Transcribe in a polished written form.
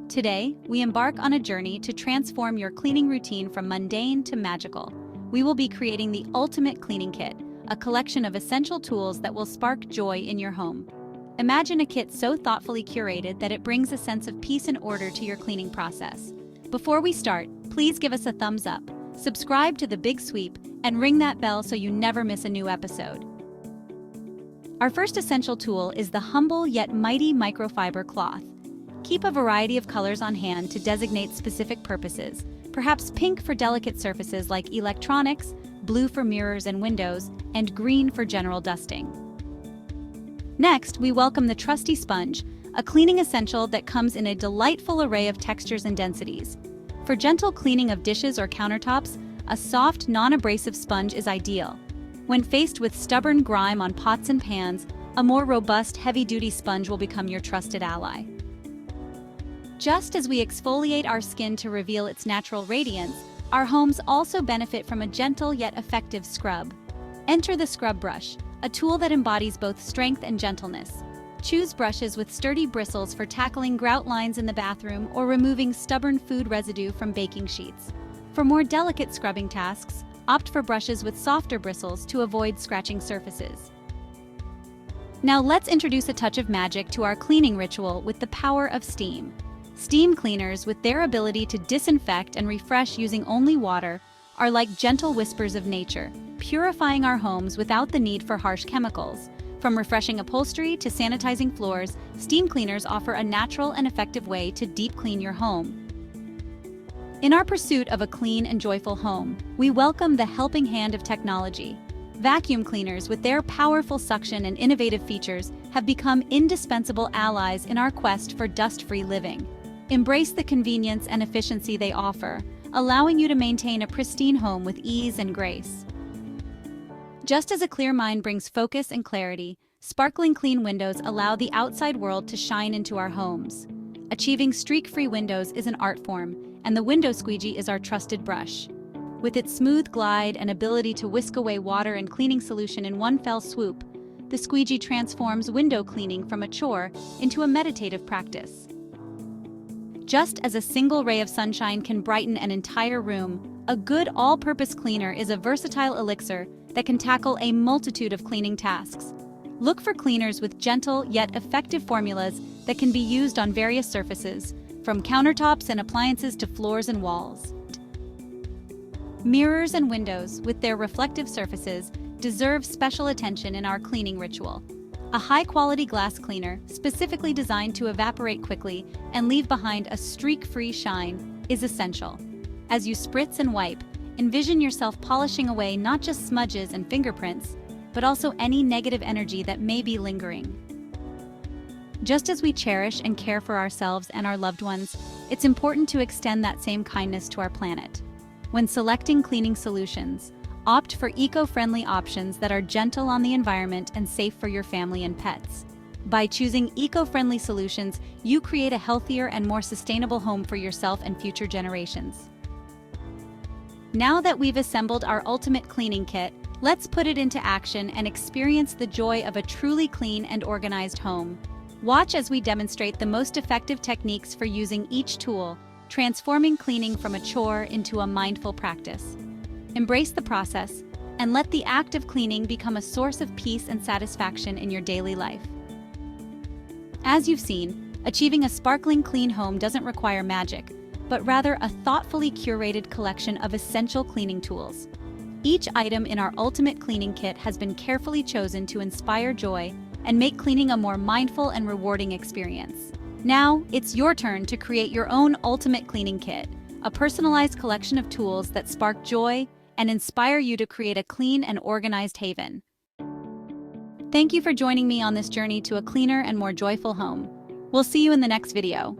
Today, we embark on a journey to transform your cleaning routine from mundane to magical. We will be creating the ultimate cleaning kit, a collection of essential tools that will spark joy in your home. Imagine a kit so thoughtfully curated that it brings a sense of peace and order to your cleaning process. Before we start, please give us a thumbs up, subscribe to The Big Sweep, and ring that bell so you never miss a new episode. Our first essential tool is the humble yet mighty microfiber cloth. Keep a variety of colors on hand to designate specific purposes, perhaps pink for delicate surfaces like electronics, blue for mirrors and windows, and green for general dusting. Next, we welcome the trusty sponge, a cleaning essential that comes in a delightful array of textures and densities. For gentle cleaning of dishes or countertops, a soft, non-abrasive sponge is ideal. When faced with stubborn grime on pots and pans, a more robust, heavy-duty sponge will become your trusted ally. Just as we exfoliate our skin to reveal its natural radiance, our homes also benefit from a gentle yet effective scrub. Enter the scrub brush, a tool that embodies both strength and gentleness. Choose brushes with sturdy bristles for tackling grout lines in the bathroom or removing stubborn food residue from baking sheets. For more delicate scrubbing tasks, opt for brushes with softer bristles to avoid scratching surfaces. Now let's introduce a touch of magic to our cleaning ritual with the power of steam. Steam cleaners, with their ability to disinfect and refresh using only water, are like gentle whispers of nature, purifying our homes without the need for harsh chemicals. From refreshing upholstery to sanitizing floors, steam cleaners offer a natural and effective way to deep clean your home. In our pursuit of a clean and joyful home, we welcome the helping hand of technology. Vacuum cleaners, with their powerful suction and innovative features, have become indispensable allies in our quest for dust-free living. Embrace the convenience and efficiency they offer, allowing you to maintain a pristine home with ease and grace. Just as a clear mind brings focus and clarity, sparkling clean windows allow the outside world to shine into our homes. Achieving streak-free windows is an art form, and the window squeegee is our trusted brush. With its smooth glide and ability to whisk away water and cleaning solution in one fell swoop, the squeegee transforms window cleaning from a chore into a meditative practice. Just as a single ray of sunshine can brighten an entire room, a good all-purpose cleaner is a versatile elixir that can tackle a multitude of cleaning tasks. Look for cleaners with gentle yet effective formulas that can be used on various surfaces, from countertops and appliances to floors and walls. Mirrors and windows, with their reflective surfaces, deserve special attention in our cleaning ritual. A high-quality glass cleaner, specifically designed to evaporate quickly and leave behind a streak-free shine, is essential. As you spritz and wipe, envision yourself polishing away not just smudges and fingerprints, but also any negative energy that may be lingering. Just as we cherish and care for ourselves and our loved ones, it's important to extend that same kindness to our planet. When selecting cleaning solutions, opt for eco-friendly options that are gentle on the environment and safe for your family and pets. By choosing eco-friendly solutions, you create a healthier and more sustainable home for yourself and future generations. Now that we've assembled our ultimate cleaning kit, let's put it into action and experience the joy of a truly clean and organized home. Watch as we demonstrate the most effective techniques for using each tool, transforming cleaning from a chore into a mindful practice. Embrace the process, and let the act of cleaning become a source of peace and satisfaction in your daily life. As you've seen, achieving a sparkling clean home doesn't require magic, but rather a thoughtfully curated collection of essential cleaning tools. Each item in our ultimate cleaning kit has been carefully chosen to inspire joy and make cleaning a more mindful and rewarding experience. Now, it's your turn to create your own ultimate cleaning kit, a personalized collection of tools that spark joy and inspire you to create a clean and organized haven. Thank you for joining me on this journey to a cleaner and more joyful home. We'll see you in the next video.